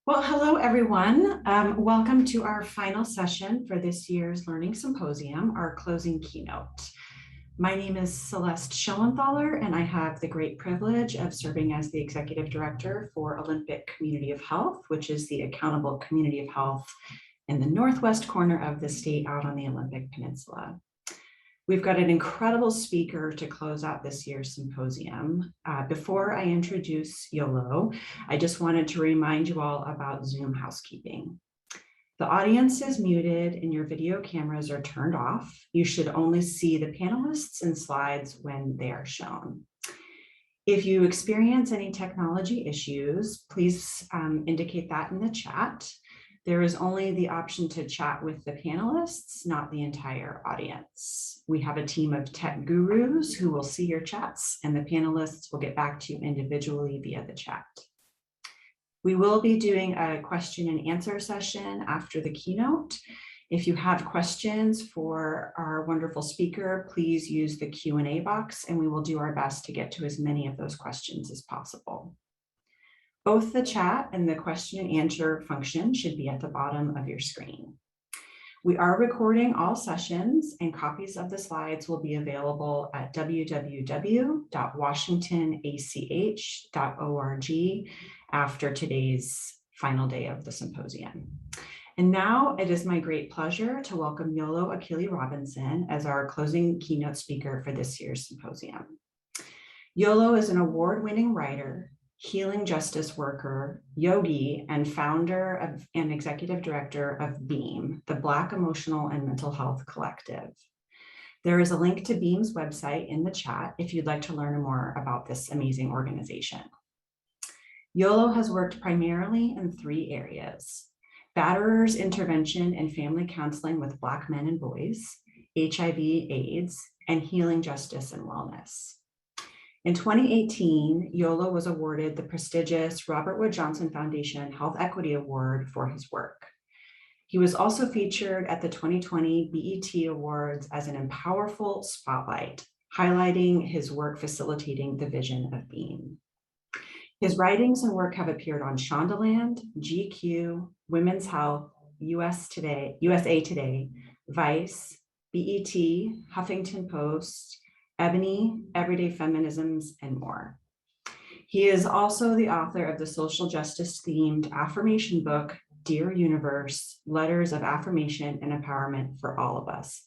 Well, hello, everyone. Welcome to our final session for this year's Learning Symposium, our closing keynote. My name is Celeste Schellenthaler, and I have the great privilege of serving as the Executive Director for Olympic Community of Health, which is the accountable community of health in the northwest corner of the state out on the Olympic Peninsula. We've got an incredible speaker to close out this year's symposium. Before I introduce Yolo, I just wanted to remind you all about Zoom housekeeping. The audience is muted and your video cameras are turned off. You should only see the panelists and slides when they are shown. If you experience any technology issues, please indicate that in the chat. There is only the option to chat with the panelists, not the entire audience. We have a team of tech gurus who will see your chats, and the panelists will get back to you individually via the chat. We will be doing a question and answer session after the keynote. If you have questions for our wonderful speaker, please use the Q&A box, and we will do our best to get to as many of those questions as possible. Both the chat and the question and answer function should be at the bottom of your screen. We are recording all sessions, and copies of the slides will be available at www.washingtonach.org after today's final day of the symposium. And now it is my great pleasure to welcome Yolo Akili Robinson as our closing keynote speaker for this year's symposium. Yolo is an award-winning writer, healing justice worker, yogi, and founder of and executive director of BEAM, the Black Emotional and Mental Health Collective. There is a link to BEAM's website in the chat if you'd like to learn more about this amazing organization. Yolo has worked primarily in three areas: batterers intervention and family counseling with Black men and boys, HIV/AIDS, and healing justice and wellness. In 2018, Yolo was awarded the prestigious Robert Wood Johnson Foundation Health Equity Award for his work. He was also featured at the 2020 BET Awards as an Empowerful Spotlight, highlighting his work facilitating the vision of BEAM. His writings and work have appeared on Shondaland, GQ, Women's Health, USA Today, Vice, BET, Huffington Post, Ebony, Everyday Feminisms, and more. He is also the author of the social justice themed affirmation book, Dear Universe, Letters of Affirmation and Empowerment for All of Us,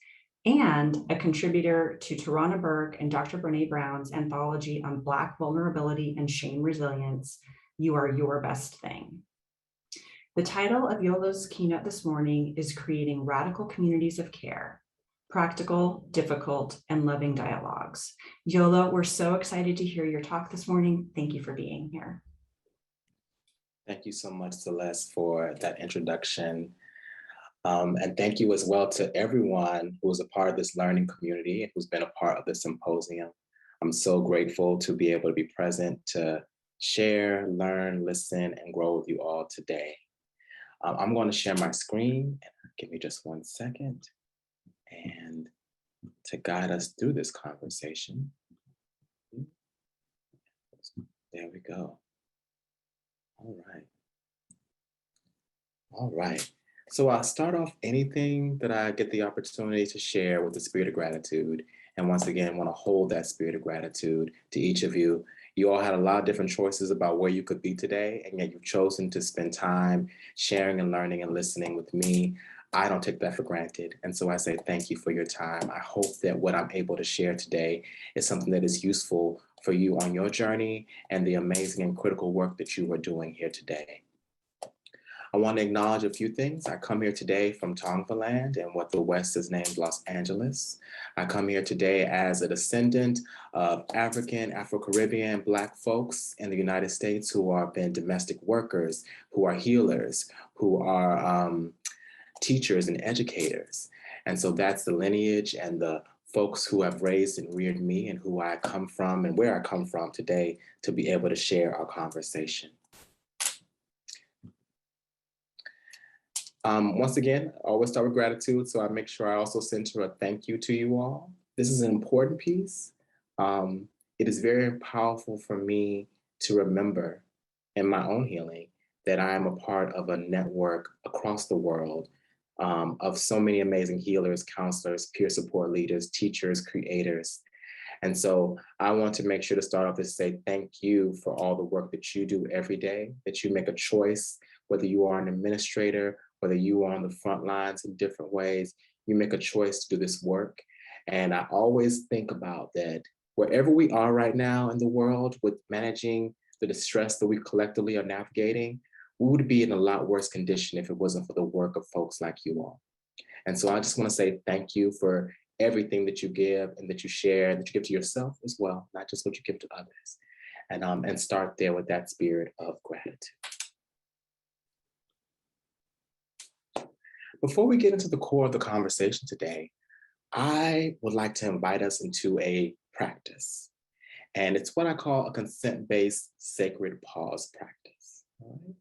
and a contributor to Tarana Burke and Dr. Brene Brown's anthology on Black vulnerability and shame resilience, You Are Your Best Thing. The title of Yolo's keynote this morning is Creating Radical Communities of Care, Practical, Difficult, and Loving Dialogues. Yolo, we're so excited to hear your talk this morning. Thank you for being here. Thank you so much, Celeste, for that introduction. And thank you as well to everyone who is a part of this learning community and who's been a part of this symposium. I'm so grateful to be able to be present to share, learn, listen, and grow with you all today. I'm going to share my screen. Give me just 1 second. And to guide us through this conversation, there we go. All right. So I'll start off anything that I get the opportunity to share with the spirit of gratitude. And once again, I want to hold that spirit of gratitude to each of you. You all had a lot of different choices about where you could be today, and yet you've chosen to spend time sharing and learning and listening with me. I don't take that for granted. And so I say thank you for your time. I hope that what I'm able to share today is something that is useful for you on your journey and the amazing and critical work that you are doing here today. I want to acknowledge a few things. I come here today from Tongvaland and what the West is named Los Angeles. I come here today as a descendant of African, Afro-Caribbean, Black folks in the United States who have been domestic workers, who are healers, who are teachers and educators. And so that's the lineage and the folks who have raised and reared me and who I come from and where I come from today to be able to share our conversation. Once again, I always start with gratitude, so I make sure I also center a thank you to you all. This is an important piece. It is very powerful for me to remember in my own healing that I am a part of a network across the world of so many amazing healers, counselors, peer support leaders, teachers, creators. And so I want to make sure to start off and say thank you for all the work that you do every day, that you make a choice, whether you are an administrator, whether you are on the front lines in different ways, you make a choice to do this work. And I always think about that wherever we are right now in the world with managing the distress that we collectively are navigating, we would be in a lot worse condition if it wasn't for the work of folks like you all. And so I just want to say thank you for everything that you give and that you share, that you give to yourself as well, not just what you give to others. And start there with that spirit of gratitude. Before we get into the core of the conversation today, I would like to invite us into a practice. And it's what I call a consent-based sacred pause practice. All right?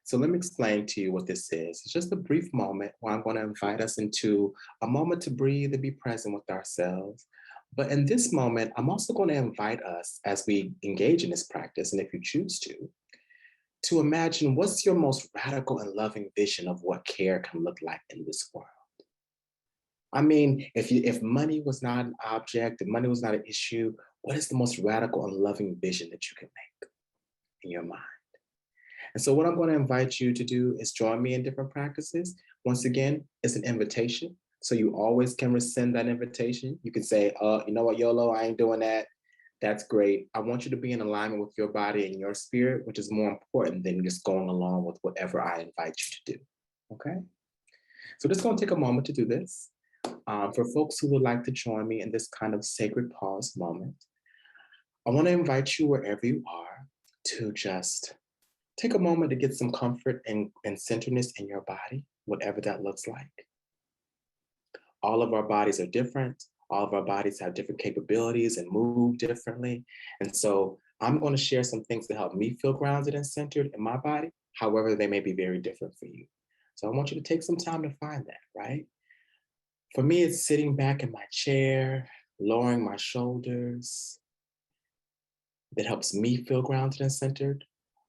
So let me explain to you what this is. It's just a brief moment where I'm going to invite us into a moment to breathe and be present with ourselves. But in this moment, I'm also going to invite us as we engage in this practice, and if you choose to imagine what's your most radical and loving vision of what care can look like in this world. I mean, if money was not an object, if money was not an issue, what is the most radical and loving vision that you can make in your mind? And so what I'm going to invite you to do is join me in different practices. Once again, it's an invitation. So you always can rescind that invitation. You can say, you know what, Yolo, I ain't doing that. That's great. I want you to be in alignment with your body and your spirit, which is more important than just going along with whatever I invite you to do. Okay? So just going to take a moment to do this. For folks who would like to join me in this kind of sacred pause moment, I want to invite you wherever you are to just take a moment to get some comfort and centeredness in your body, whatever that looks like. All of our bodies are different. All of our bodies have different capabilities and move differently. And so I'm going to share some things to help me feel grounded and centered in my body. However, they may be very different for you. So I want you to take some time to find that, right? For me, it's sitting back in my chair, lowering my shoulders. That helps me feel grounded and centered.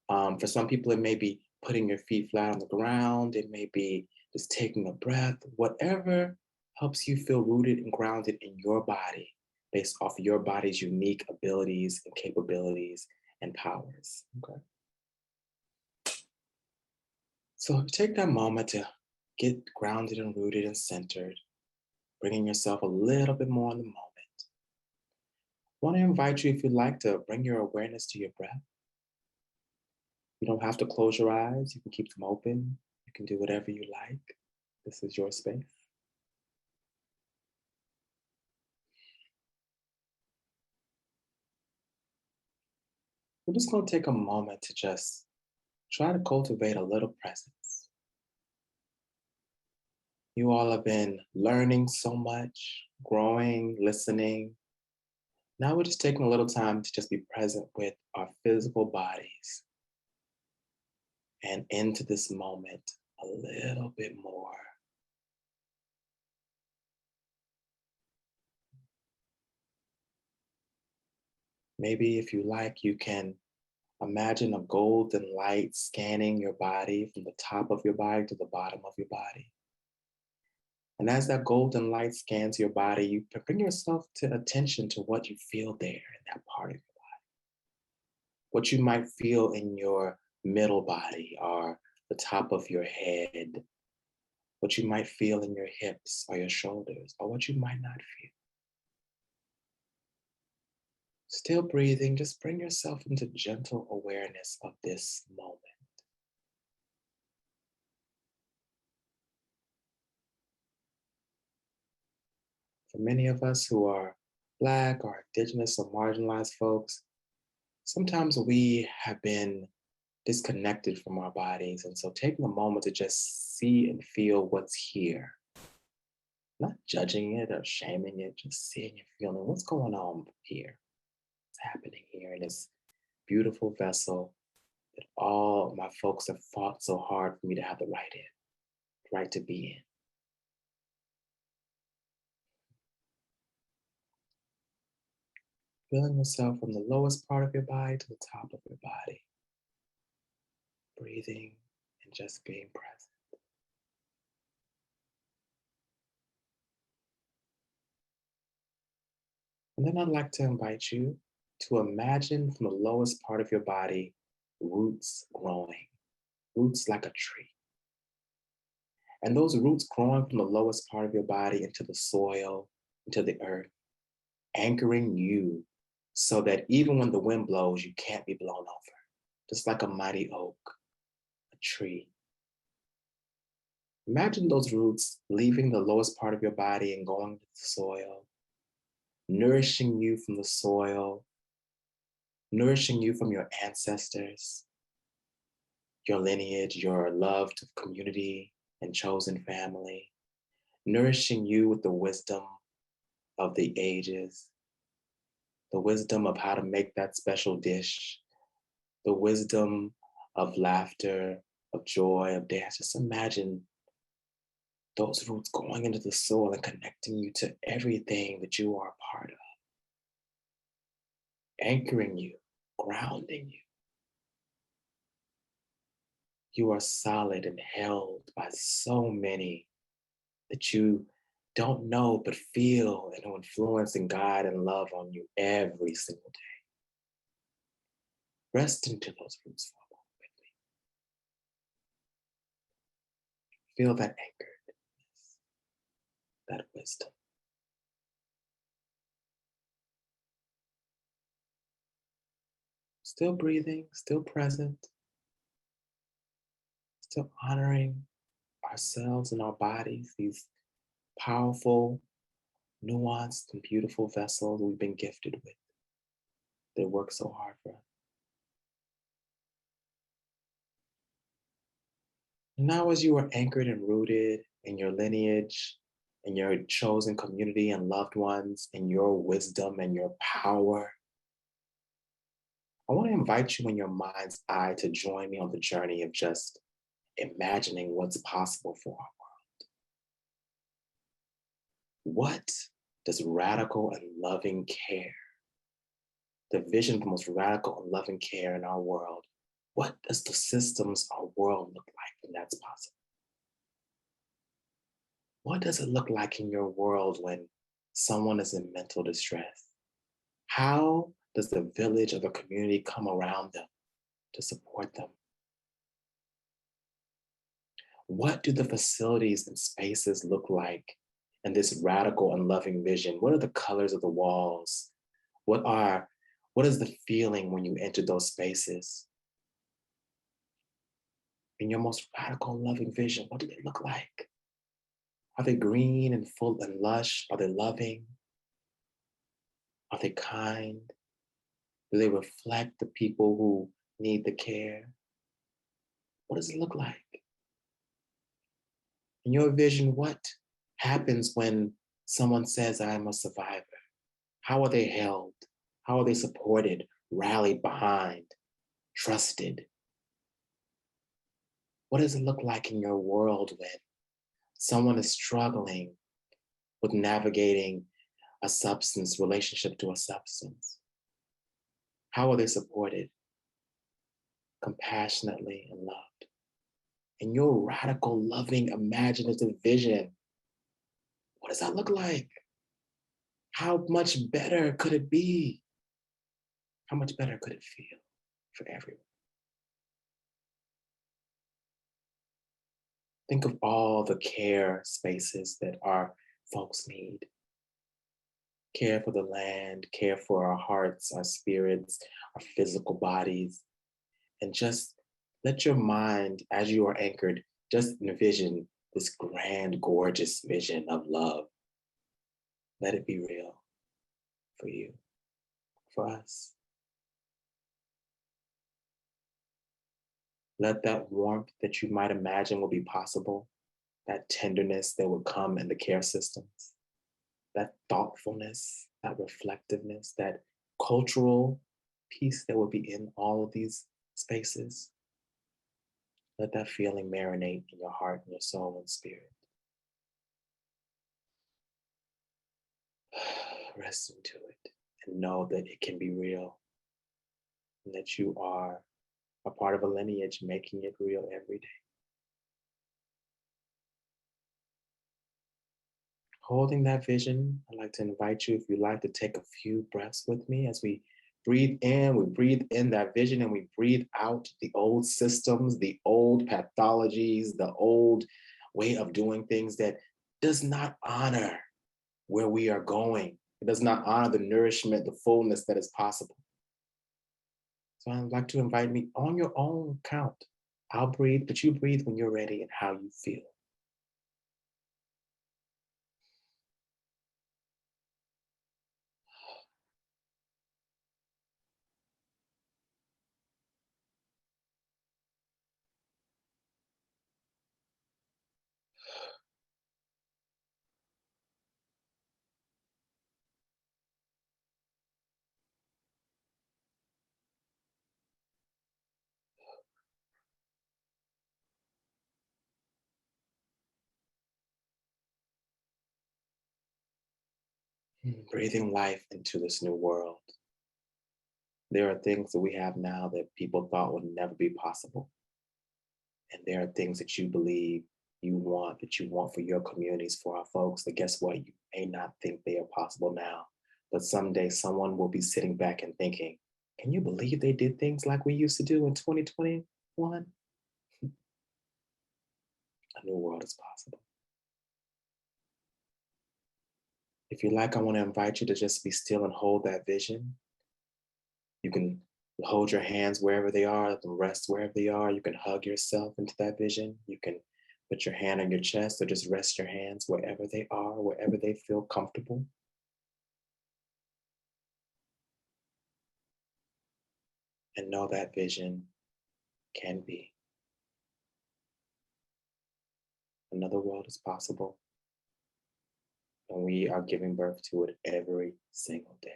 For some people, it may be putting your feet flat on the ground. It may be just taking a breath, whatever helps you feel rooted and grounded in your body based off your body's unique abilities and capabilities and powers. Okay. So take that moment to get grounded and rooted and centered, bringing yourself a little bit more in the moment. I want to invite you, if you'd like, to bring your awareness to your breath. You don't have to close your eyes. You can keep them open. You can do whatever you like. This is your space. We're just going to take a moment to just try to cultivate a little presence. You all have been learning so much, growing, listening. Now we're just taking a little time to just be present with our physical bodies and into this moment a little bit more. Maybe if you like, you can imagine a golden light scanning your body from the top of your body to the bottom of your body. And as that golden light scans your body, you bring yourself to attention to what you feel there in that part of your body. What you might feel in your middle body or the top of your head. What you might feel in your hips or your shoulders, or what you might not feel. Still breathing, just bring yourself into gentle awareness of this moment. For many of us who are Black or Indigenous or marginalized folks, sometimes we have been disconnected from our bodies. And so taking a moment to just see and feel what's here, not judging it or shaming it, just seeing and feeling what's going on here. Happening here in this beautiful vessel that all my folks have fought so hard for me to have the right to be in. Feeling yourself from the lowest part of your body to the top of your body. breathing and just being present. And then I'd like to invite you to imagine from the lowest part of your body, roots growing, roots like a tree. And those roots growing from the lowest part of your body into the soil, into the earth, anchoring you so that even when the wind blows, you can't be blown over. Just like a mighty oak, a tree. Imagine those roots leaving the lowest part of your body and going to the soil, nourishing you from the soil, nourishing you from your ancestors, your lineage, your loved community and chosen family, nourishing you with the wisdom of the ages, the wisdom of how to make that special dish, the wisdom of laughter, of joy, of dance. Just imagine those roots going into the soil and connecting you to everything that you are a part of, anchoring you, grounding you. You are solid and held by so many that you don't know but feel and who influence and guide and love on you every single day. Rest into those roots for a moment with me. Feel that anchoredness, that wisdom. Still breathing, still present, still honoring ourselves and our bodies, these powerful, nuanced, and beautiful vessels we've been gifted with. They work so hard for us. And now, as you are anchored and rooted in your lineage, in your chosen community and loved ones, in your wisdom and your power, I want to invite you in your mind's eye to join me on the journey of just imagining what's possible for our world. What does radical and loving care, the vision for most radical and loving care in our world, what does the systems our world look like when that's possible? What does it look like in your world when someone is in mental distress? How does the village or the community come around them to support them? What do the facilities and spaces look like in this radical and loving vision? What are the colors of the walls? What is the feeling when you enter those spaces? In your most radical and loving vision, what do they look like? Are they green and full and lush? Are they loving? Are they kind? Do they reflect the people who need the care? What does it look like? In your vision, what happens when someone says, I am a survivor? How are they held? How are they supported, rallied behind, trusted? What does it look like in your world when someone is struggling with navigating a substance, relationship to a substance? How are they supported? Compassionately and loved. In your radical, loving, imaginative vision, what does that look like? How much better could it be? How much better could it feel for everyone? Think of all the care spaces that our folks need. Care for the land, care for our hearts, our spirits, our physical bodies. And just let your mind, as you are anchored, just envision this grand, gorgeous vision of love. Let it be real for you, for us. Let that warmth that you might imagine will be possible, that tenderness that would come in the care systems, that thoughtfulness, that reflectiveness, that cultural piece that would be in all of these spaces. Let that feeling marinate in your heart and your soul and spirit. Rest into it and know that it can be real and that you are a part of a lineage, making it real every day. Holding that vision, I'd like to invite you, if you'd like, to take a few breaths with me as we breathe in that vision, and we breathe out the old systems, the old pathologies, the old way of doing things that does not honor where we are going. It does not honor the nourishment, the fullness that is possible. So I'd like to invite me on your own count. I'll breathe, but you breathe when you're ready and how you feel. Breathing life into this new world. There are things that we have now that people thought would never be possible. And there are things that you believe you want, that you want for your communities, for our folks, that guess what? You may not think they are possible now, but someday someone will be sitting back and thinking, can you believe they did things like we used to do in 2021? A new world is possible. If you like, I want to invite you to just be still and hold that vision. You can hold your hands wherever they are, let them rest wherever they are. You can hug yourself into that vision. You can put your hand on your chest or just rest your hands wherever they are, wherever they feel comfortable. And know that vision can be. Another world is possible. And we are giving birth to it every single day.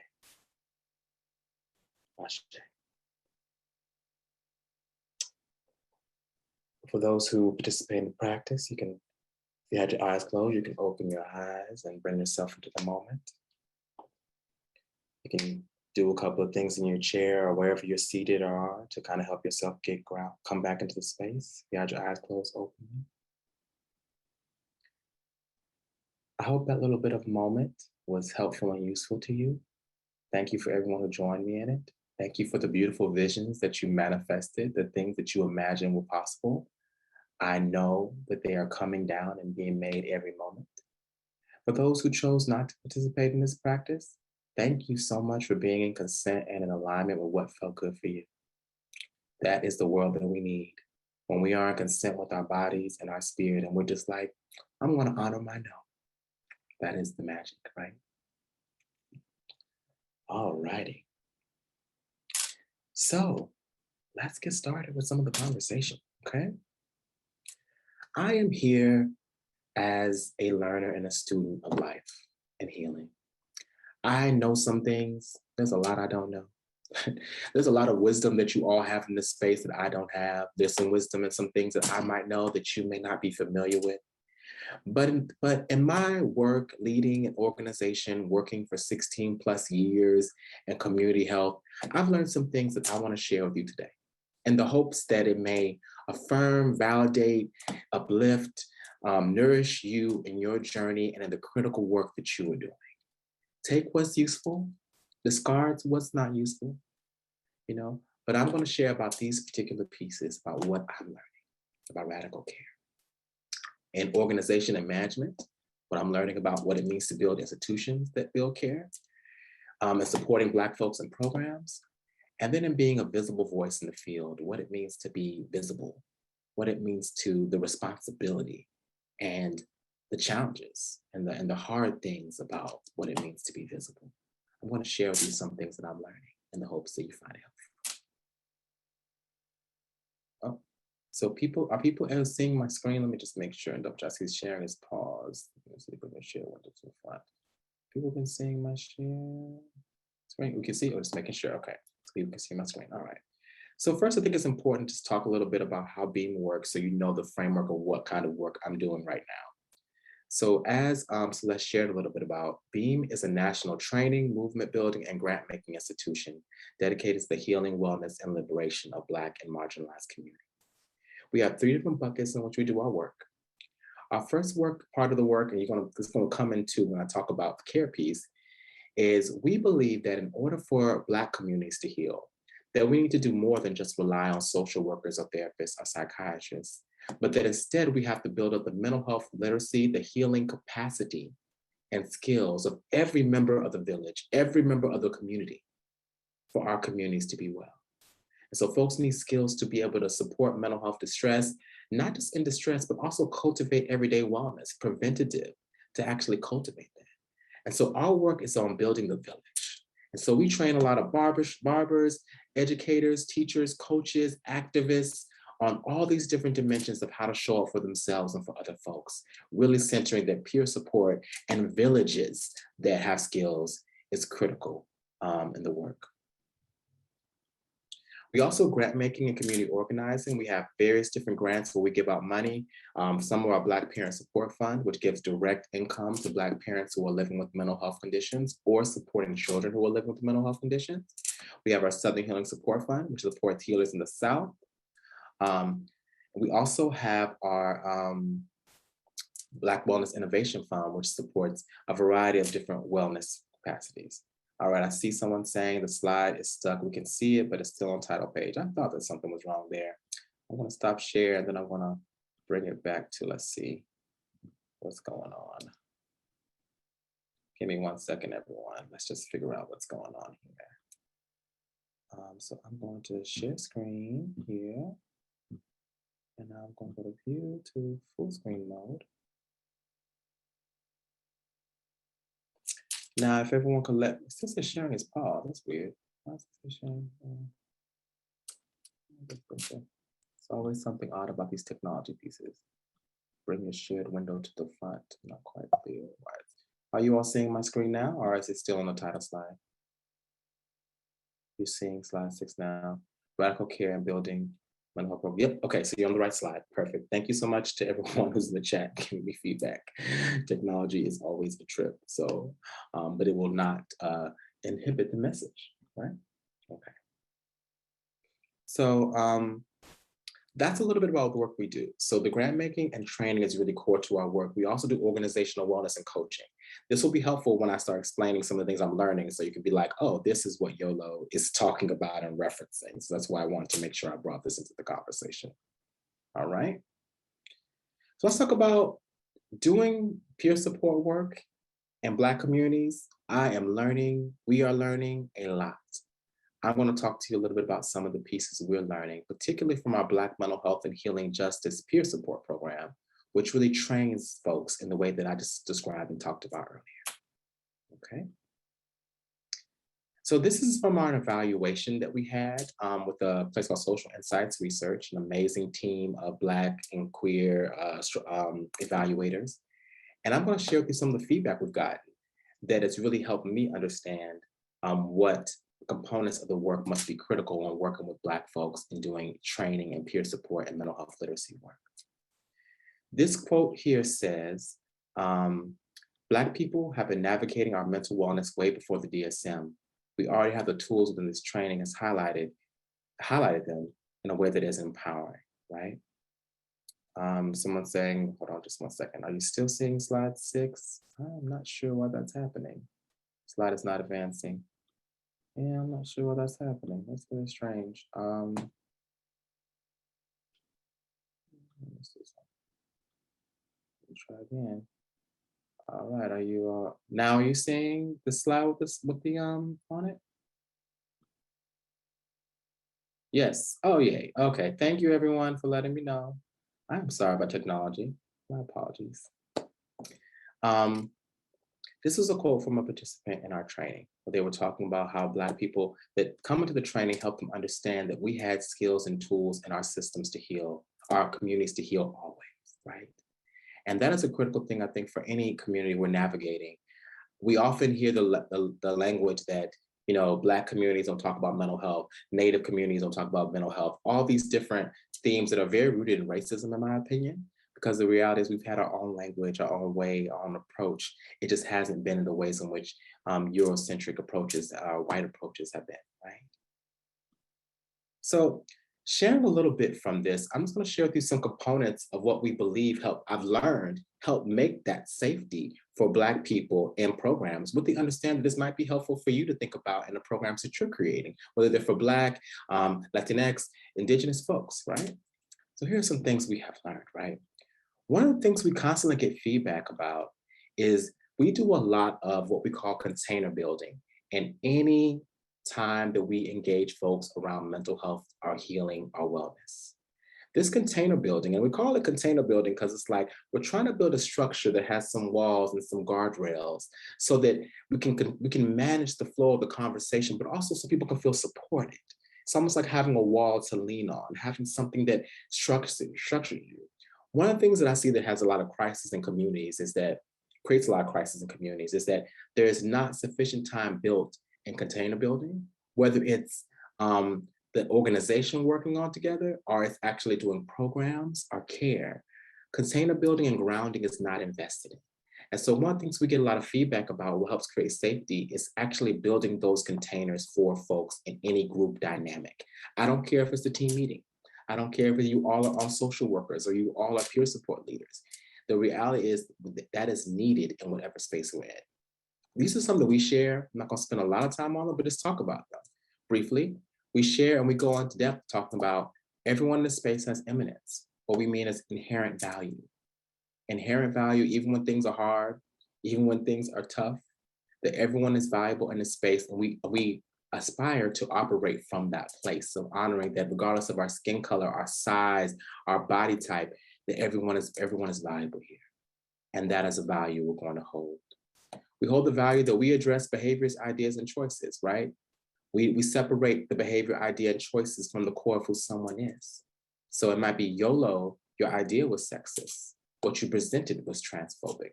Ashe. For those who participate in the practice, you can, if you had your eyes closed, you can open your eyes and bring yourself into the moment. You can do a couple of things in your chair or wherever you're seated or are to kind of help yourself get ground, come back into the space. If you had your eyes closed, open them. I hope that little bit of moment was helpful and useful to you. Thank you for everyone who joined me in it. Thank you for the beautiful visions that you manifested, the things that you imagined were possible. I know that they are coming down and being made every moment. For those who chose not to participate in this practice, thank you so much for being in consent and in alignment with what felt good for you. That is the world that we need. When we are in consent with our bodies and our spirit, and we're just like, I'm going to honor my no. That is the magic, right? All righty. So let's get started with some of the conversation, okay? I am here as a learner and a student of life and healing. I know some things. There's a lot I don't know. There's a lot of wisdom that you all have in this space that I don't have. There's some wisdom and some things that I might know that you may not be familiar with. But in my work, leading an organization, working for 16 plus years in community health, I've learned some things that I want to share with you today in the hopes that it may affirm, validate, uplift, nourish you in your journey and in the critical work that you are doing. Take what's useful, discard what's not useful, but I'm going to share about these particular pieces about what I'm learning about radical care. In organization and management, what I'm learning about what it means to build institutions that build care, and supporting Black folks in programs, and then in being a visible voice in the field, what it means to be visible, what it means to the responsibility and the challenges and the hard things about what it means to be visible. I'm going to share with you some things that I'm learning in the hopes that you find it helpful. Oh, so are people seeing my screen? Let me just make sure. And Dr. Jesse's sharing is paused. Let me see if we can share window to the front. People been seeing my share screen? We can see, or just making sure, okay. So people can see my screen, all right. So first, I think it's important to talk a little bit about how Beam works so you know the framework of what kind of work I'm doing right now. So as Celeste shared a little bit about, BEAM is a national training, movement building, and grant making institution dedicated to the healing, wellness, and liberation of Black and marginalized communities. We have 3 different buckets in which we do our work. Our first part of the work, and it's gonna come into when I talk about the care piece, is we believe that in order for Black communities to heal, that we need to do more than just rely on social workers or therapists or psychiatrists, but that instead we have to build up the mental health literacy, the healing capacity and skills of every member of the village, every member of the community for our communities to be well. And so folks need skills to be able to support mental health distress, not just in distress, but also cultivate everyday wellness, preventative, to actually cultivate that. And so our work is on building the village. And so we train a lot of barbers, educators, teachers, coaches, activists on all these different dimensions of how to show up for themselves and for other folks, really centering that peer support and villages that have skills is critical in the work. We also grant making and community organizing. We have various different grants where we give out money. Some of our Black Parent Support Fund, which gives direct income to Black parents who are living with mental health conditions or supporting children who are living with mental health conditions. We have our Southern Healing Support Fund, which supports healers in the South. We also have our Black Wellness Innovation Fund, which supports a variety of different wellness capacities. All right, I see someone saying the slide is stuck. We can see it, but it's still on title page. I thought that something was wrong there. I want to stop share, and then I want to bring it back to, let's see what's going on. Give me 1 second, everyone. Let's just figure out what's going on here. So I'm going to share screen here. And now I'm going to go to view to full screen mode. Now, if everyone could it still says sharing is paused. That's weird. Why is it sharing? It's always something odd about these technology pieces. Bring your shared window to the front. Not quite clear. Are you all seeing my screen now, or is it still on the title slide? You're seeing slide 6 now. Radical care and building mental health program. Yep. Okay. So you're on the right slide. Perfect. Thank you so much to everyone who's in the chat giving me feedback. Technology is always a trip. So, but it will not inhibit the message, right? Okay. So that's a little bit about the work we do. So the grant making and training is really core to our work. We also do organizational wellness and coaching. This will be helpful when I start explaining some of the things I'm learning, so you can be like, oh, this is what Yolo is talking about and referencing. So that's why I wanted to make sure I brought this into the conversation. All right. So let's talk about doing peer support work in Black communities. We are learning a lot. I'm going to talk to you a little bit about some of the pieces we're learning, particularly from our Black Mental Health and Healing Justice Peer Support Program, which really trains folks in the way that I just described and talked about earlier. Okay. So this is from our evaluation that we had with a place called Social Insights Research, an amazing team of Black and queer evaluators. And I'm going to share with you some of the feedback we've gotten that has really helped me understand what components of the work must be critical when working with Black folks in doing training and peer support and mental health literacy work. This quote here says, Black people have been navigating our mental wellness way before the DSM. We already have the tools within this training has highlighted them in a way that is empowering, right? Someone's saying, hold on just 1 second. Are you still seeing slide 6? I'm not sure why that's happening. Slide is not advancing. Yeah, I'm not sure why that's happening. That's very strange. Let me see something. Let me try again. All right, are you now are you seeing the slide with the on it? Yes. Oh yay. Okay. Thank you everyone for letting me know. I'm sorry about technology. My apologies. This is a quote from a participant in our training, where they were talking about how Black people that come into the training helped them understand that we had skills and tools in our systems to heal, our communities to heal always, right? And that is a critical thing, I think, for any community we're navigating. We often hear the language that, you know, Black communities don't talk about mental health, Native communities don't talk about mental health, all these different themes that are very rooted in racism, in my opinion. because the reality is we've had our own language, our own way, our own approach. It just hasn't been in the ways in which Eurocentric approaches, white approaches have been, right? So sharing a little bit from this, I'm just going to share with you some components of what we believe I've learned help make that safety for Black people in programs, with the understanding this might be helpful for you to think about in the programs that you're creating, whether they're for Black, Latinx, Indigenous folks, right? So here are some things we have learned, right? One of the things we constantly get feedback about is we do a lot of what we call container building. And any time that we engage folks around mental health, our healing, our wellness. This container building, and we call it container building because it's like we're trying to build a structure that has some walls and some guardrails so that we can manage the flow of the conversation, but also so people can feel supported. It's almost like having a wall to lean on, having something that structures you. One of the things that I see that has a lot of crisis in communities creates a lot of crisis in communities is that there is not sufficient time built in container building, whether it's the organization working on together or it's actually doing programs or care. Container building and grounding is not invested in. And so one of the things we get a lot of feedback about what helps create safety is actually building those containers for folks in any group dynamic. I don't care if it's the team meeting. I don't care if you all are social workers or you all are peer support leaders. The reality is that is needed in whatever space we're in. These are some that we share. I'm not going to spend a lot of time on them, but just talk about them briefly. We share and we go into depth talking about everyone in the space has eminence. What we mean is inherent value. Inherent value, even when things are hard, even when things are tough, that everyone is valuable in the space, and we aspire to operate from that place of honoring that regardless of our skin color, our size, our body type, that everyone is valuable here. And that is a value we're going to hold. We hold the value that we address behaviors, ideas, and choices, right? We separate the behavior, idea, and choices from the core of who someone is. So it might be YOLO, your idea was sexist. What you presented was transphobic.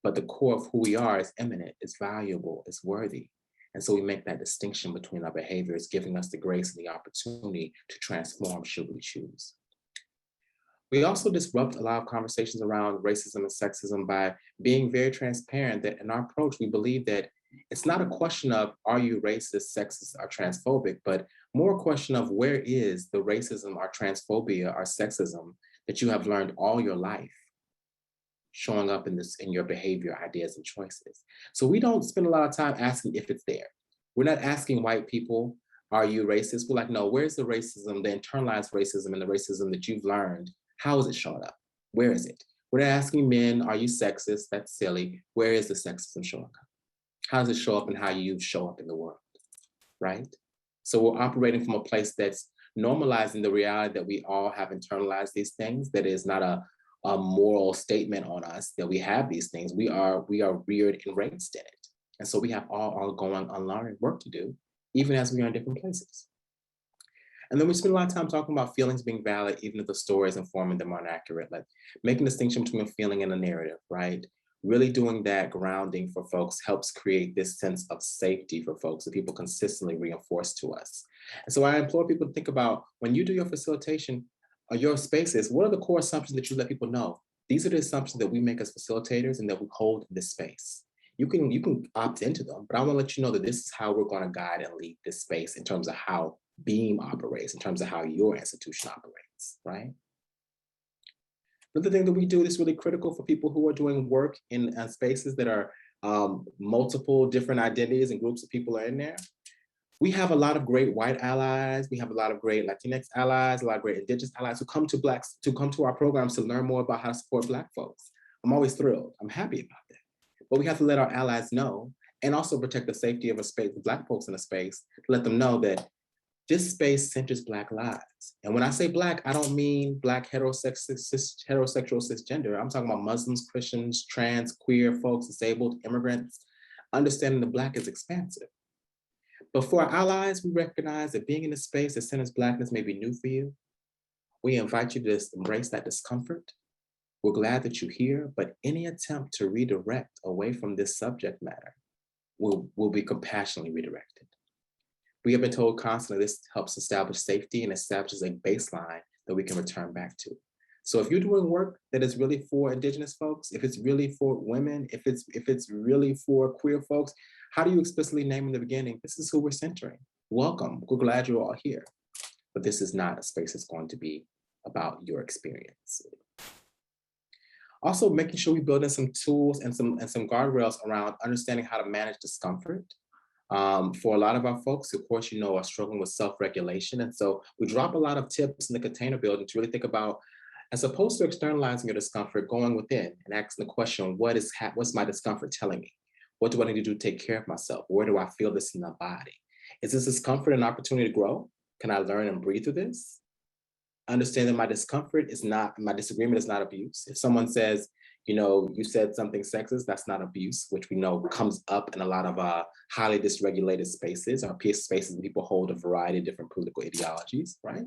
But the core of who we are is eminent, is valuable, is worthy. And so we make that distinction between our behaviors, giving us the grace and the opportunity to transform should we choose. We also disrupt a lot of conversations around racism and sexism by being very transparent that in our approach, we believe that it's not a question of are you racist, sexist, or transphobic, but more a question of where is the racism or transphobia or sexism that you have learned all your life showing up in your behavior, ideas, and choices. So we don't spend a lot of time asking if it's there. We're not asking white people, are you racist? We're like, no, where's the racism, the internalized racism and the racism that you've learned? How is it showing up? Where is it? We're not asking men, are you sexist? That's silly. Where is the sexism showing up? How does it show up in how you show up in the world, right? So we're operating from a place that's normalizing the reality that we all have internalized these things, that is not a moral statement on us that we have these things. We are reared and raised in it. And so we have all ongoing unlearning work to do, even as we are in different places. And then we spend a lot of time talking about feelings being valid, even if the stories informing them aren't accurate, like making a distinction between a feeling and a narrative, right? Really doing that grounding for folks helps create this sense of safety for folks that people consistently reinforce to us. And so I implore people to think about when you do your facilitation or your spaces, what are the core assumptions that you let people know? These are the assumptions that we make as facilitators and that we hold in this space. You can opt into them, but I want to let you know that this is how we're going to guide and lead this space in terms of how Beam operates, in terms of how your institution operates, right? Another thing that we do that's really critical for people who are doing work in spaces that are multiple different identities and groups of people are in there. We have a lot of great white allies. We have a lot of great Latinx allies, a lot of great Indigenous allies who come to our programs to learn more about how to support Black folks. I'm always thrilled. I'm happy about that. But we have to let our allies know and also protect the safety of a space, the Black folks in a space, to let them know that this space centers Black lives. And when I say Black, I don't mean Black heterosexual cisgender. I'm talking about Muslims, Christians, trans, queer folks, disabled, immigrants. Understanding the Black is expansive. But for our allies, we recognize that being in a space that centers Blackness may be new for you. We invite you to embrace that discomfort. We're glad that you're here, but any attempt to redirect away from this subject matter will be compassionately redirected. We have been told constantly this helps establish safety and establishes a baseline that we can return back to. So if you're doing work that is really for Indigenous folks, if it's really for women, if it's really for queer folks, how do you explicitly name in the beginning, this is who we're centering? Welcome, we're glad you're all here. But this is not a space that's going to be about your experience. Also making sure we build in some tools and some guardrails around understanding how to manage discomfort. For a lot of our folks, of course, are struggling with self-regulation. And so we drop a lot of tips in the container building to really think about, as opposed to externalizing your discomfort, going within and asking the question, what's my discomfort telling me? What do I need to do to take care of myself? Where do I feel this in my body? Is this discomfort an opportunity to grow? Can I learn and breathe through this? Understand that my discomfort is not, my disagreement is not abuse. If someone says, you said something sexist, that's not abuse, which we know comes up in a lot of highly dysregulated spaces, or peer spaces, people hold a variety of different political ideologies, right?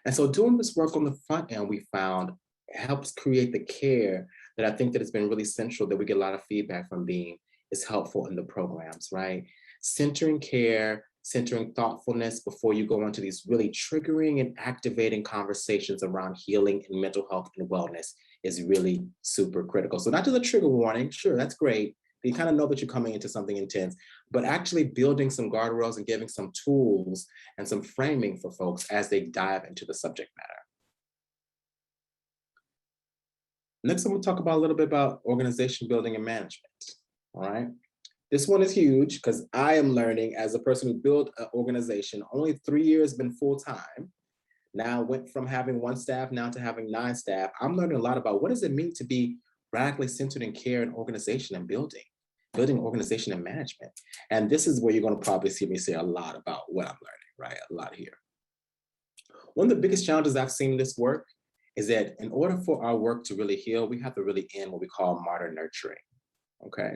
And so doing this work on the front end, we found helps create the care that I think that has been really central, that we get a lot of feedback from being is helpful in the programs, right? Centering care, centering thoughtfulness before you go into these really triggering and activating conversations around healing and mental health and wellness is really super critical. So not just a trigger warning, sure, that's great. You kind of know that you're coming into something intense, but actually building some guardrails and giving some tools and some framing for folks as they dive into the subject matter. Next, I'm going to talk about a little bit about organization building and management, all right? This one is huge because I am learning as a person who built an organization, only 3 years been full-time. Now went from having 1 staff now to having 9 staff. I'm learning a lot about what does it mean to be radically centered in care and organization and building organization and management. And this is where you're going to probably see me say a lot about what I'm learning, right? A lot here. One of the biggest challenges I've seen in this work is that in order for our work to really heal, we have to really end what we call modern nurturing, okay?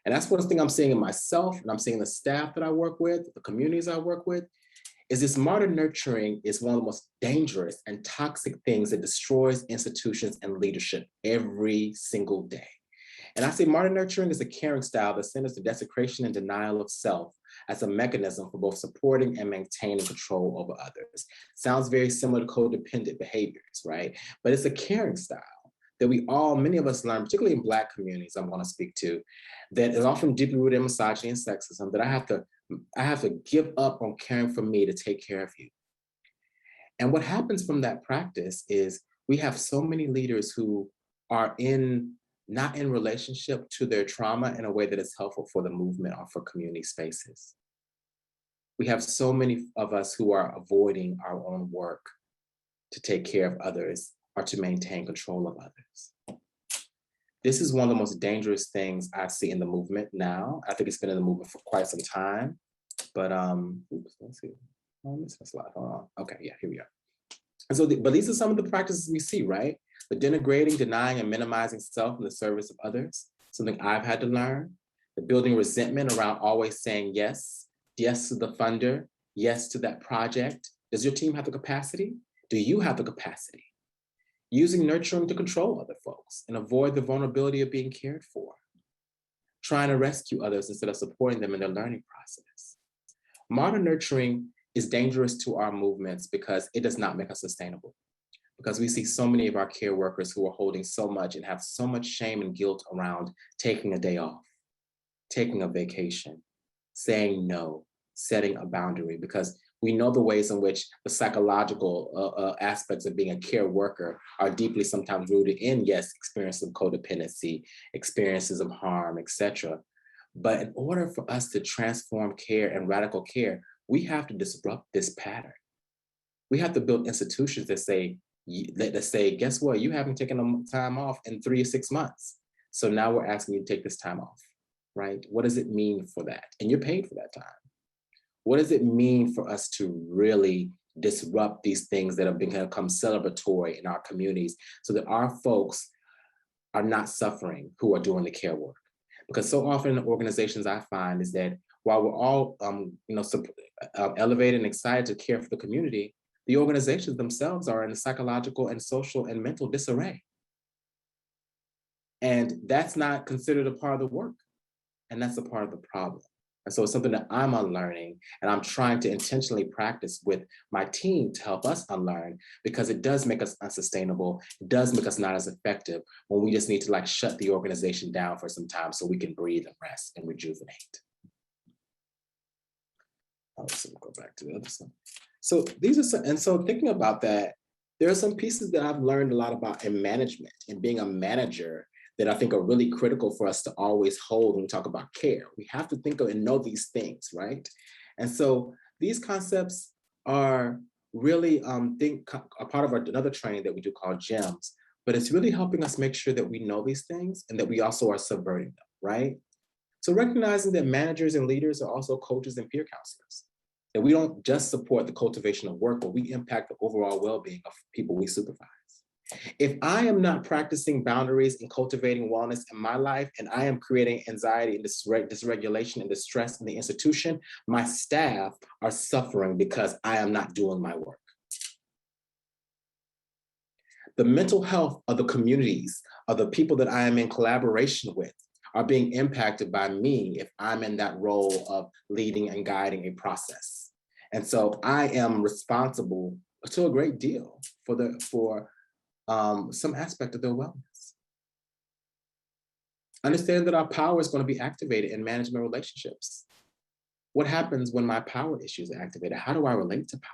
And that's one thing I'm seeing in myself, and I'm seeing the staff that I work with, the communities I work with, is this modern nurturing is one of the most dangerous and toxic things that destroys institutions and leadership every single day. And I say modern nurturing is a caring style that centers the desecration and denial of self as a mechanism for both supporting and maintaining control over others. Sounds very similar to codependent behaviors, right? But it's a caring style that many of us learn, particularly in Black communities I'm going to speak to, that is often deeply rooted in misogyny and sexism, that I have to give up on caring for me to take care of you. And what happens from that practice is we have so many leaders who are not in relationship to their trauma in a way that is helpful for the movement or for community spaces. We have so many of us who are avoiding our own work to take care of others or to maintain control of others. This is one of the most dangerous things I see in the movement now. I think it's been in the movement for quite some time, but let's see. Oh, I missed a slide. Hold on. Okay, yeah, here we are. And so, but these are some of the practices we see, right? The denigrating, denying, and minimizing self in the service of others, something I've had to learn. The building resentment around always saying yes, yes to the funder, yes to that project. Does your team have the capacity? Do you have the capacity? Using nurturing to control other folks and avoid the vulnerability of being cared for. Trying to rescue others instead of supporting them in their learning process. Modern nurturing is dangerous to our movements because it does not make us sustainable. Because we see so many of our care workers who are holding so much and have so much shame and guilt around taking a day off, taking a vacation, saying no, setting a boundary, because we know the ways in which the psychological aspects of being a care worker are deeply sometimes rooted in, yes, experiences of codependency, experiences of harm, etc. But in order for us to transform care and radical care, we have to disrupt this pattern. We have to build institutions that say, guess what? You haven't taken time off in 3 or 6 months. So now we're asking you to take this time off, right? What does it mean for that? And you're paid for that time. What does it mean for us to really disrupt these things that have become celebratory in our communities so that our folks are not suffering who are doing the care work? Because so often in organizations I find is that while we're all elevated and excited to care for the community, the organizations themselves are in a psychological and social and mental disarray. And that's not considered a part of the work. And that's a part of the problem. And so it's something that I'm unlearning, and I'm trying to intentionally practice with my team to help us unlearn, because it does make us unsustainable. It does make us not as effective when we just need to like shut the organization down for some time so we can breathe and rest and rejuvenate. So we'll go back to the other side. So these are some, and so thinking about that, there are some pieces that I've learned a lot about in management and being a manager that I think are really critical for us to always hold when we talk about care. We have to think of and know these things, right? And so these concepts are really a part of another training that we do called GEMS, but it's really helping us make sure that we know these things and that we also are subverting them, right? So recognizing that managers and leaders are also coaches and peer counselors, that we don't just support the cultivation of work, but we impact the overall well-being of people we supervise. If I am not practicing boundaries and cultivating wellness in my life, and I am creating anxiety and dysregulation and distress in the institution, my staff are suffering because I am not doing my work. The mental health of the communities, of the people that I am in collaboration with, are being impacted by me if I'm in that role of leading and guiding a process. And so I am responsible to a great deal for some aspect of their wellness. Understand that our power is going to be activated in management relationships. What happens when my power issues are activated? How do I relate to power?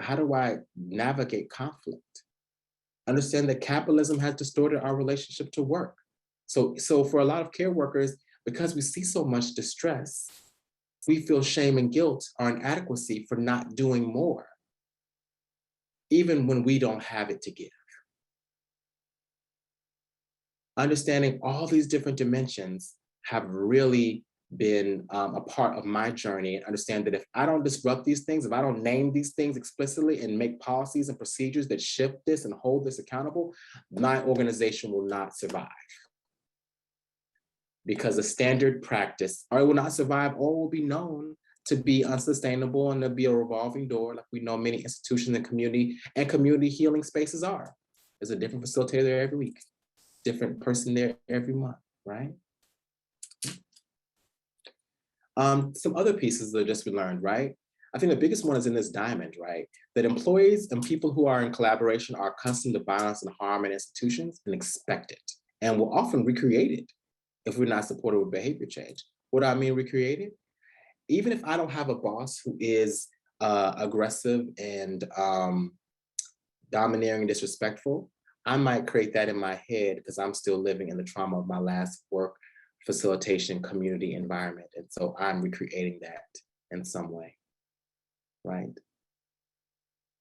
How do I navigate conflict? Understand that capitalism has distorted our relationship to work. So for a lot of care workers, because we see so much distress, we feel shame and guilt or inadequacy for not doing more, even when we don't have it to give. Understanding all these different dimensions have really been a part of my journey, and understand that if I don't disrupt these things, if I don't name these things explicitly and make policies and procedures that shift this and hold this accountable, my organization will not survive. Because the standard practice, or it will not survive, or will be known to be unsustainable, and there'll be a revolving door, like we know many institutions and community healing spaces are. There's a different facilitator there every week, different person there every month, right? Some other pieces that just we learned, right? I think the biggest one is in this diamond, right? That employees and people who are in collaboration are accustomed to violence and harm in institutions and expect it, and will often recreate it if we're not supportive of behavior change. What do I mean recreate it? Even if I don't have a boss who is aggressive and domineering and disrespectful, I might create that in my head because I'm still living in the trauma of my last work facilitation community environment. And so I'm recreating that in some way, right?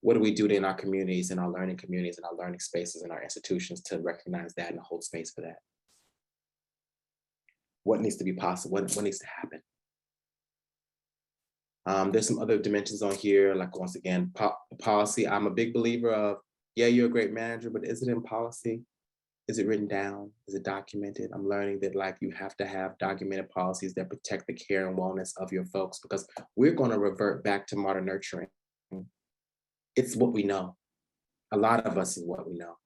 What do we do in our communities, in our learning communities, in our learning spaces, in our institutions to recognize that and hold space for that? What needs to be possible? What needs to happen? There's some other dimensions on here, like once again, policy. I'm a big believer of, yeah, you're a great manager, but is it in policy? Is it written down? Is it documented? I'm learning that like you have to have documented policies that protect the care and wellness of your folks, because we're going to revert back to modern nurturing. It's what we know. A lot of us is what we know.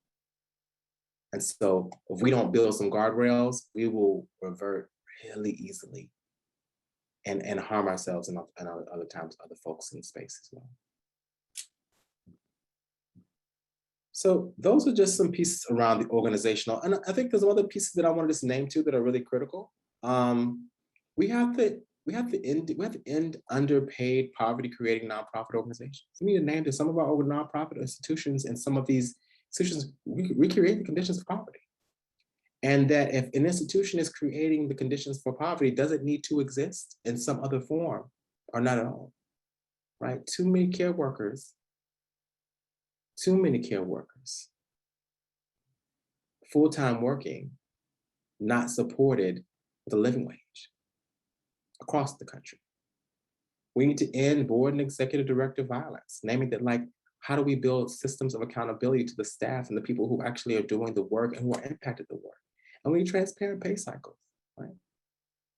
And so if we don't build some guardrails, we will revert really easily and harm ourselves and other times other folks in space as well. So those are just some pieces around the organizational. And I think there's some other pieces that I want to just name too that are really critical. We have to end underpaid poverty creating nonprofit organizations. We need to name that some of our nonprofit institutions and some of these institutions recreate the conditions of poverty. And that if an institution is creating the conditions for poverty, does it need to exist in some other form or not at all, right? Too many care workers, full-time working, not supported with a living wage across the country. We need to end board and executive director violence, naming that like, how do we build systems of accountability to the staff and the people who actually are doing the work and who are impacted the work? And we need transparent pay cycles, right?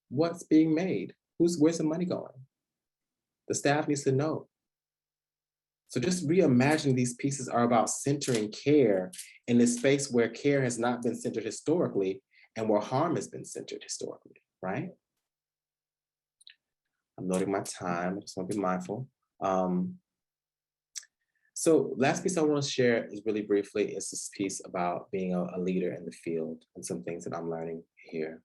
What's being made? Where's the money going? The staff needs to know. So just reimagining these pieces are about centering care in this space where care has not been centered historically and where harm has been centered historically, right? I'm noting my time. I just want to be mindful. So last piece I want to share is really briefly is this piece about being a leader in the field and some things that I'm learning here.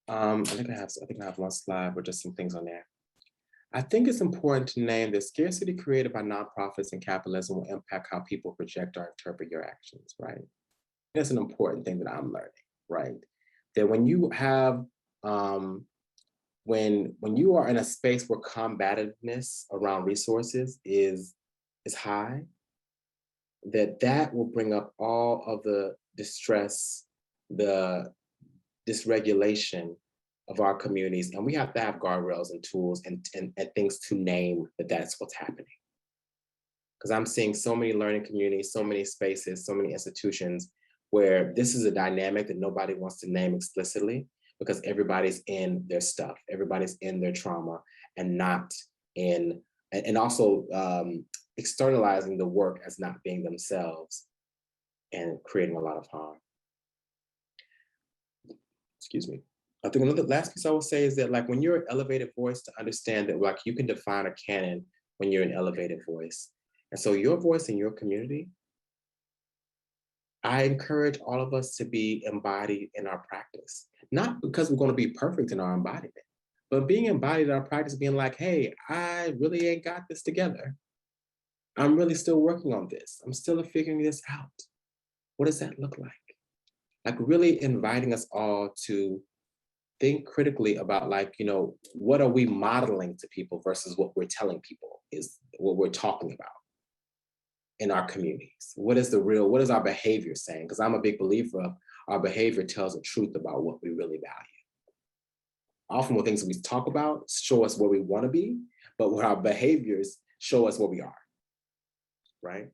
I think I have one slide with just some things on there. I think it's important to name that scarcity created by nonprofits and capitalism will impact how people project or interpret your actions, right? That's an important thing that I'm learning, right? That when you have, when you are in a space where combativeness around resources is high, that will bring up all of the distress, the dysregulation of our communities. And we have to have guardrails and tools and things to name that that's what's happening. Because I'm seeing so many learning communities, so many spaces, so many institutions where this is a dynamic that nobody wants to name explicitly because everybody's in their stuff, everybody's in their trauma and not in, and also externalizing the work as not being themselves and creating a lot of harm. Excuse me. I think another last piece I will say is that like when you're an elevated voice, to understand that like you can define a canon when you're an elevated voice. And so your voice in your community, I encourage all of us to be embodied in our practice, not because we're going to be perfect in our embodiment, but being embodied in our practice, being like, hey, I really ain't got this together. I'm really still working on this. I'm still figuring this out. What does that look like? Like really inviting us all to think critically about like, you know, what are we modeling to people versus what we're telling people is what we're talking about in our communities. What is our behavior saying? Because I'm a big believer of our behavior tells the truth about what we really value. Often when things we talk about show us where we want to be, but where our behaviors show us where we are, right?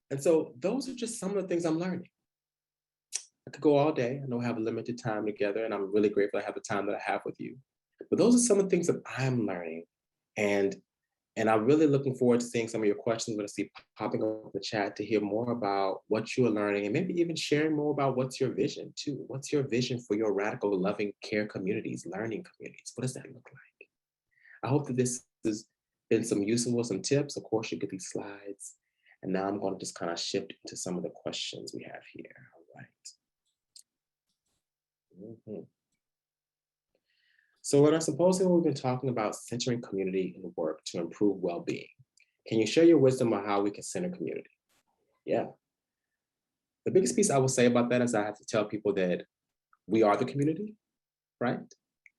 And so those are just some of the things I'm learning. I could go all day. I know I have a limited time together, and I'm really grateful I have the time that I have with you. But those are some of the things that I'm learning. And I'm really looking forward to seeing some of your questions. I'm going to see popping up in the chat to hear more about what you are learning and maybe even sharing more about what's your vision too. What's your vision for your radical loving care communities, learning communities? What does that look like? I hope that this has been some some tips. Of course, you get these slides. And now I'm going to just kind of shift into some of the questions we have here. All right. So at our symposium, we've been talking about centering community in work to improve well-being. Can you share your wisdom on how we can center community? Yeah. The biggest piece I will say about that is I have to tell people that we are the community, right?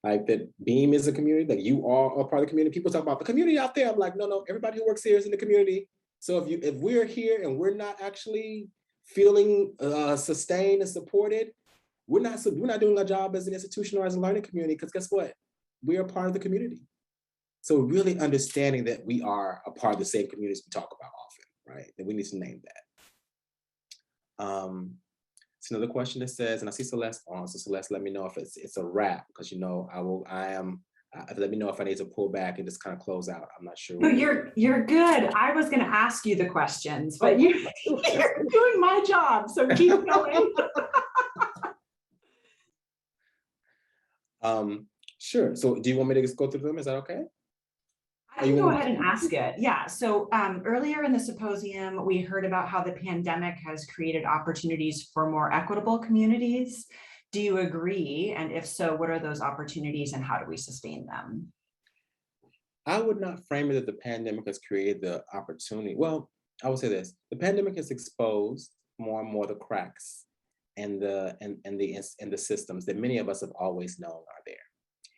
Like that Beam is a community, that you are a part of the community. People talk about the community out there. I'm like, no, everybody who works here is in the community. So if we're here and we're not actually feeling sustained and supported, we're not doing our job as an institution or as a learning community, because guess what? We are part of the community. So really understanding that we are a part of the same communities we talk about often, right? That we need to name that. It's another question that says, and I see Celeste on, so Celeste, let me know if it's a wrap, because you know let me know if I need to pull back and just kind of close out. I'm not sure. No, you're good. I was going to ask you the questions, but you're doing my job, so keep going. Sure. So do you want me to just go through them? Is that okay? I can go ahead and ask it. Yeah. So earlier in the symposium, we heard about how the pandemic has created opportunities for more equitable communities. Do you agree? And if so, what are those opportunities and how do we sustain them? I would not frame it that the pandemic has created the opportunity. Well, I would say this: the pandemic has exposed more and more the cracks and the systems that many of us have always known are there.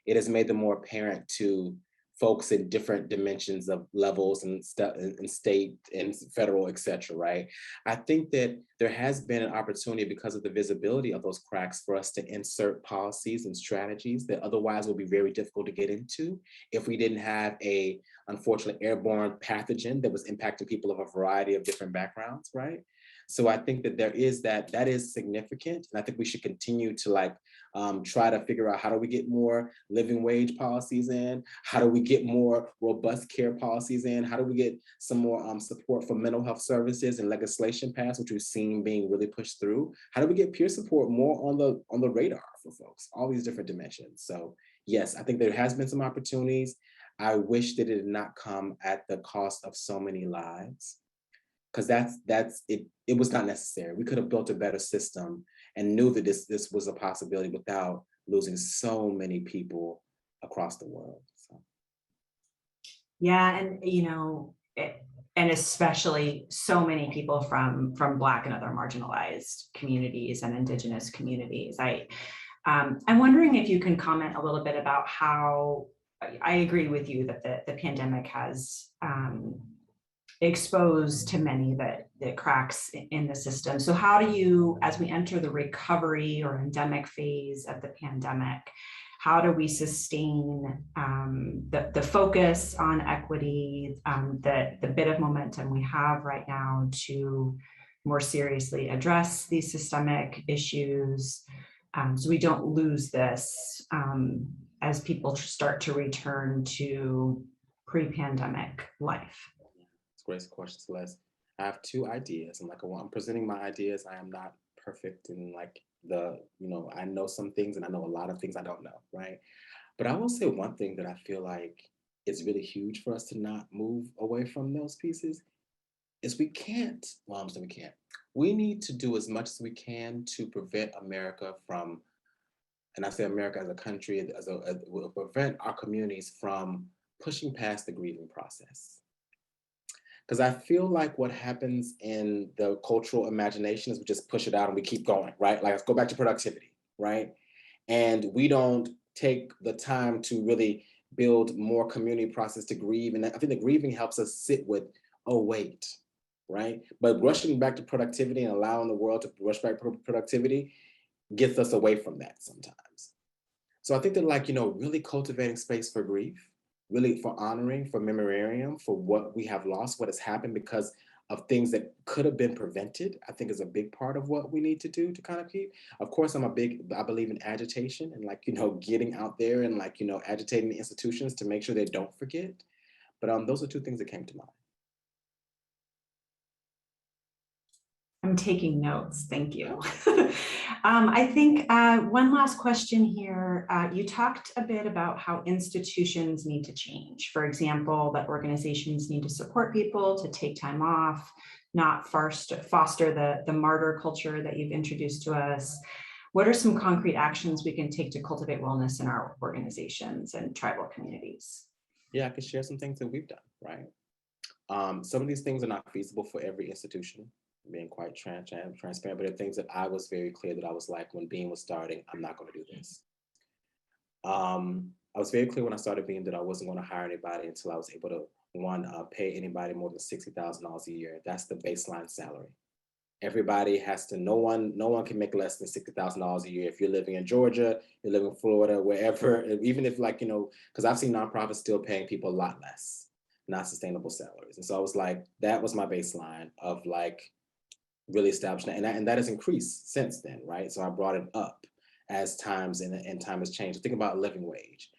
It has made them more apparent to folks in different dimensions of levels and state and federal, et cetera, right? I think that there has been an opportunity because of the visibility of those cracks for us to insert policies and strategies that otherwise would be very difficult to get into if we didn't have a, unfortunately, airborne pathogen that was impacting people of a variety of different backgrounds, right? So I think that there is that is significant. And I think we should continue to like try to figure out how do we get more living wage policies in? How do we get more robust care policies in? How do we get some more support for mental health services and legislation passed, which we've seen being really pushed through? How do we get peer support more on the radar for folks? All these different dimensions. So yes, I think there has been some opportunities. I wish that it did not come at the cost of so many lives, because that's it. It was not necessary. We could have built a better system and knew that this was a possibility without losing so many people across the world. So. Yeah, and and especially so many people from Black and other marginalized communities and Indigenous communities. I'm wondering if you can comment a little bit about how, I agree with you that the pandemic has exposed to many the cracks in the system. So how do you, as we enter the recovery or endemic phase of the pandemic, how do we sustain the focus on equity, the bit of momentum we have right now to more seriously address these systemic issues, so we don't lose this as people start to return to pre-pandemic life? Great question, Celeste. I have two ideas. I'm presenting my ideas. I am not perfect in like I know some things and I know a lot of things I don't know, right? But I will say one thing that I feel like is really huge for us to not move away from those pieces is we can't, well, I'm saying we can't. We need to do as much as we can to prevent America from, and I say America as a country, will prevent our communities from pushing past the grieving process. Because I feel like what happens in the cultural imagination is we just push it out and we keep going, right? Like, let's go back to productivity, right? And we don't take the time to really build more community process to grieve. And I think the grieving helps us sit with, oh, wait, right? But rushing back to productivity and allowing the world to rush back to productivity gets us away from that sometimes. So I think that really cultivating space for grief, really for honoring, for memoriam, for what we have lost, what has happened because of things that could have been prevented, I think is a big part of what we need to do to kind of keep. Of course, I believe in agitation and getting out there and agitating the institutions to make sure they don't forget. But those are two things that came to mind. I'm taking notes, thank you. I think one last question here. You talked a bit about how institutions need to change. For example, that organizations need to support people to take time off, not foster the martyr culture that you've introduced to us. What are some concrete actions we can take to cultivate wellness in our organizations and tribal communities? Yeah, I could share some things that we've done, right? Some of these things are not feasible for every institution, being quite transparent, but there are things that I was very clear that I was like, when Beam was starting, I'm not going to do this. I was very clear when I started Beam that I wasn't going to hire anybody until I was able to, pay anybody more than $60,000 a year. That's the baseline salary. Everybody has to, no one can make less than $60,000 a year. If you're living in Georgia, you're living in Florida, wherever, even if because I've seen nonprofits still paying people a lot less, not sustainable salaries. And so I was like, that was my baseline of really establishing that. And that has increased since then, right? So I brought it up as times and time has changed. Think about living wage.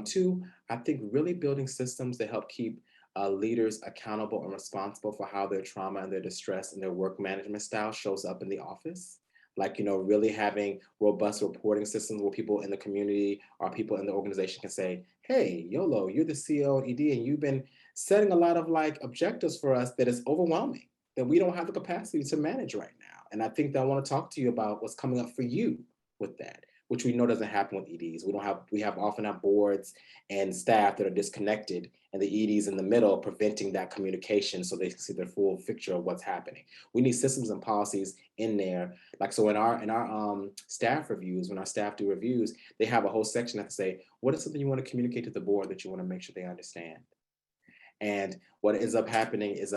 Two, I think really building systems that help keep leaders accountable and responsible for how their trauma and their distress and their work management style shows up in the office. Really having robust reporting systems where people in the community or people in the organization can say, hey, Yolo, you're the CEO and ED, and you've been setting a lot of objectives for us that is overwhelming, that we don't have the capacity to manage right now. And I think that I want to talk to you about what's coming up for you with that, which we know doesn't happen with EDs. We often have boards and staff that are disconnected and the EDs in the middle preventing that communication so they can see the full picture of what's happening. We need systems and policies in there. So in our staff reviews, when our staff do reviews, they have a whole section that say, what is something you want to communicate to the board that you want to make sure they understand? And what ends up happening is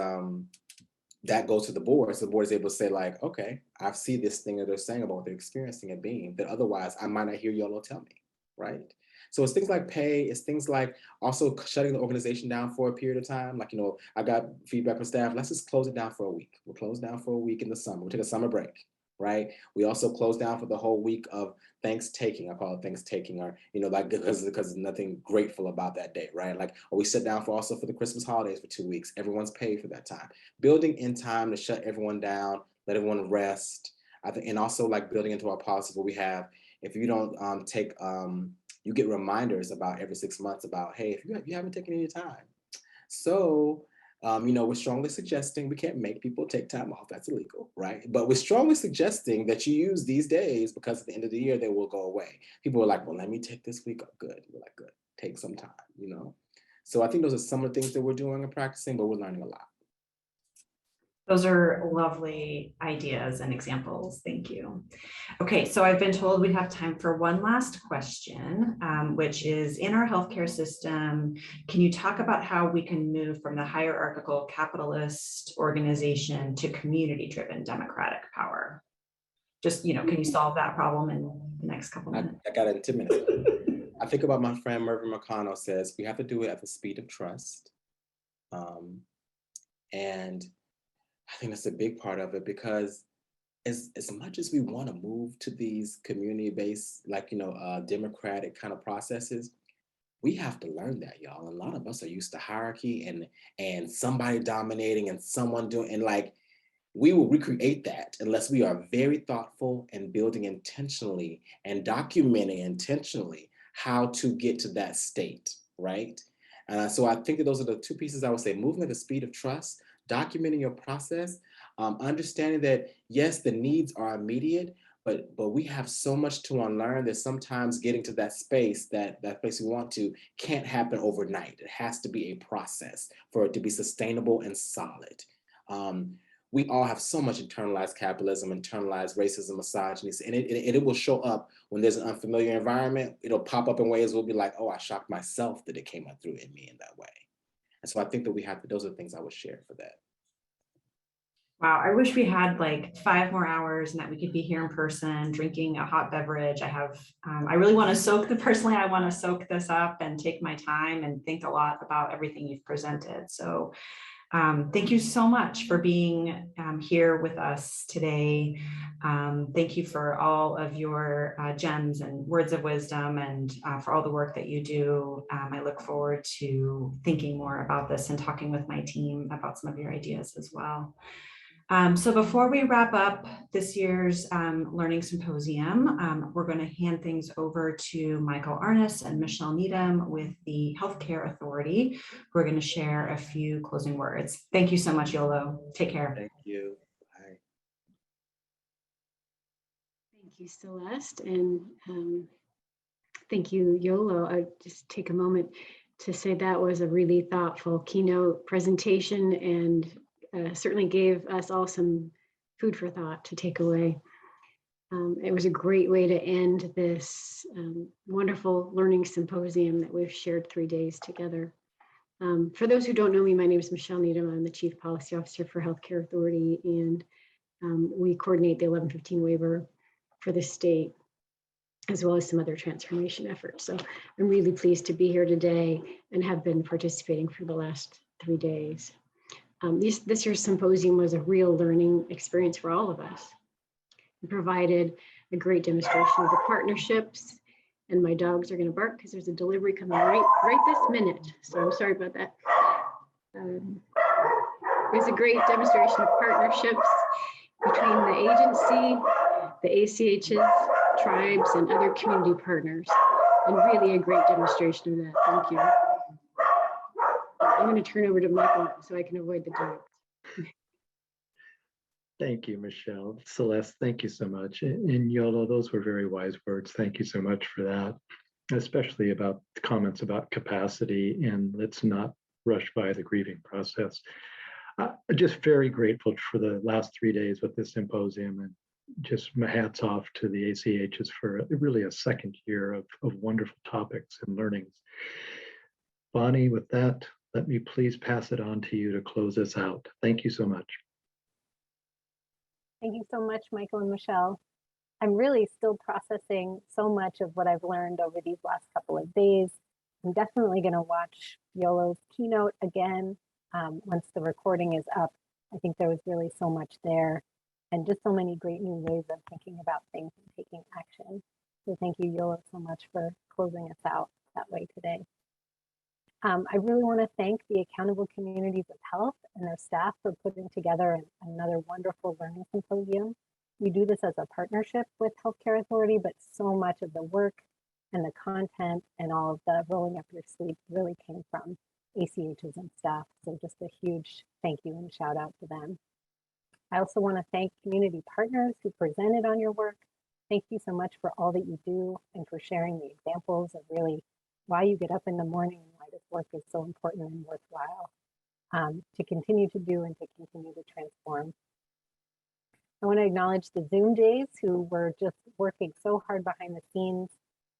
that goes to the board. So the board is able to say okay, I see this thing that they're saying about what they're experiencing at Beam that otherwise I might not hear Yolo tell me, right? So it's things like pay, it's things like also shutting the organization down for a period of time. Like, I got feedback from staff, let's just close it down for a week. We'll close down for a week in the summer. We'll take a summer break, right? We also close down for the whole week of Thanks-taking. I call it Thanks-taking, or, like, because there's nothing grateful about that day, right? Like, or we sit down also for the Christmas holidays for 2 weeks. Everyone's paid for that time. Building in time to shut everyone down, let everyone rest. I think, and also like building into our policies where we have, if you don't you get reminders about every 6 months about, hey, if you haven't taken any time. So, we're strongly suggesting, we can't make people take time off, that's illegal, right? But we're strongly suggesting that you use these days because at the end of the year, they will go away. People are like, well, let me take this week off. Good, we're like, good, take some time, So I think those are some of the things that we're doing and practicing, but we're learning a lot. Those are lovely ideas and examples. Thank you. Okay, so I've been told we have time for one last question, which is, in our healthcare system, can you talk about how we can move from the hierarchical capitalist organization to community-driven democratic power? Just, can you solve that problem in the next couple of minutes? I got it in 2 minutes. I think about my friend Mervyn McConnell says, we have to do it at the speed of trust. And I think that's a big part of it, because as much as we want to move to these community-based, like, democratic kind of processes, we have to learn that, y'all. And a lot of us are used to hierarchy and somebody dominating and someone doing, and like, we will recreate that unless we are very thoughtful and building intentionally and documenting intentionally how to get to that state, right? So I think that those are the two pieces I would say: moving at the speed of trust, documenting your process, understanding that, yes, the needs are immediate, but we have so much to unlearn that sometimes getting to that space, that place we want to, can't happen overnight. It has to be a process for it to be sustainable and solid. We all have so much internalized capitalism, internalized racism, misogyny, and it will show up when there's an unfamiliar environment. It'll pop up in ways we'll be like, oh, I shocked myself that it came up through in me in that way. And so I think that those are the things I would share for that. Wow, I wish we had like 5 more hours and that we could be here in person drinking a hot beverage. I really want to I want to soak this up and take my time and think a lot about everything you've presented. So thank you so much for being here with us today. Thank you for all of your gems and words of wisdom, and for all the work that you do. I look forward to thinking more about this and talking with my team about some of your ideas as well. So before we wrap up this year's Learning Symposium, we're going to hand things over to Michael Arness and Michelle Needham with the Healthcare Authority, who are going to share a few closing words. Thank you so much, Yolo. Take care. Thank you. Bye. Thank you, Celeste, and thank you, Yolo. I just take a moment to say that was a really thoughtful keynote presentation, and certainly gave us all some food for thought to take away. It was a great way to end this wonderful learning symposium that we've shared 3 days together. For those who don't know me, my name is Michelle Needham. I'm the Chief Policy Officer for Healthcare Authority, and we coordinate the 1115 waiver for the state, as well as some other transformation efforts. So I'm really pleased to be here today and have been participating for the last 3 days. This year's symposium was a real learning experience for all of us. It provided a great demonstration of the partnerships, and my dogs are going to bark because there's a delivery coming right this minute. So I'm sorry about that. It was a great demonstration of partnerships between the agency, the ACHs, tribes, and other community partners, and really a great demonstration of that. Thank you. I'm going to turn over to Michael so I can avoid the dogs. Thank you, Michelle. Celeste, thank you so much. And Yolo, those were very wise words. Thank you so much for that, especially about the comments about capacity and let's not rush by the grieving process. Just very grateful for the last 3 days with this symposium, and just my hats off to the ACHs for really a second year of wonderful topics and learnings. Bonnie, with that, let me please pass it on to you to close us out. Thank you so much. Thank you so much, Michael and Michelle. I'm really still processing so much of what I've learned over these last couple of days. I'm definitely going to watch Yolo's keynote again once the recording is up. I think there was really so much there and just so many great new ways of thinking about things and taking action. So thank you, Yolo, so much for closing us out that way today. I really want to thank the Accountable Communities of Health and their staff for putting together another wonderful learning symposium. We do this as a partnership with Healthcare Authority, but so much of the work and the content and all of the rolling up your sleeves really came from ACHs and staff. So just a huge thank you and shout out to them. I also want to thank community partners who presented on your work. Thank you so much for all that you do and for sharing the examples of really why you get up in the morning and why this work is so important and worthwhile to continue to do and to continue to transform. I want to acknowledge the Zoom days who were just working so hard behind the scenes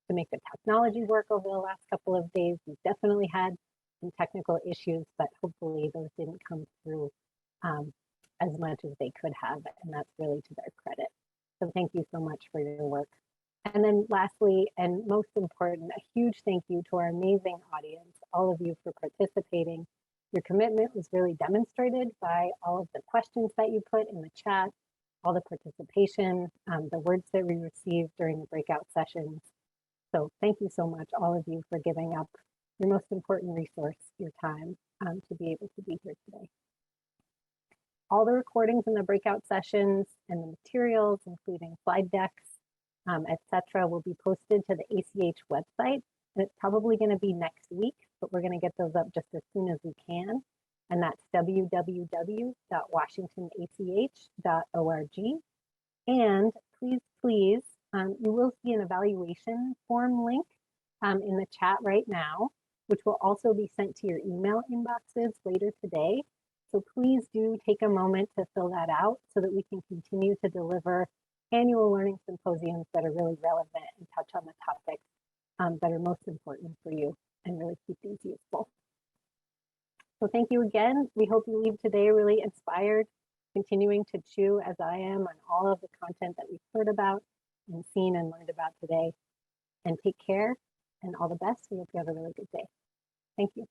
to make the technology work over the last couple of days. We definitely had some technical issues, but hopefully those didn't come through as much as they could have, and that's really to their credit. So thank you so much for your work. And then lastly, and most important, a huge thank you to our amazing audience, all of you for participating. Your commitment was really demonstrated by all of the questions that you put in the chat, all the participation, the words that we received during the breakout sessions. So thank you so much, all of you, for giving up your most important resource, your time, to be able to be here today. All the recordings in the breakout sessions and the materials, including slide decks, etc., will be posted to the ACH website. And it's probably going to be next week, but we're going to get those up just as soon as we can. And that's www.washingtonach.org. And please, you will see an evaluation form link in the chat right now, which will also be sent to your email inboxes later today. So please do take a moment to fill that out so that we can continue to deliver annual learning symposiums that are really relevant and touch on the topics that are most important for you and really keep these useful. So thank you again. We hope you leave today really inspired, continuing to chew as I am on all of the content that we've heard about and seen and learned about today. And take care and all the best. We hope you have a really good day. Thank you.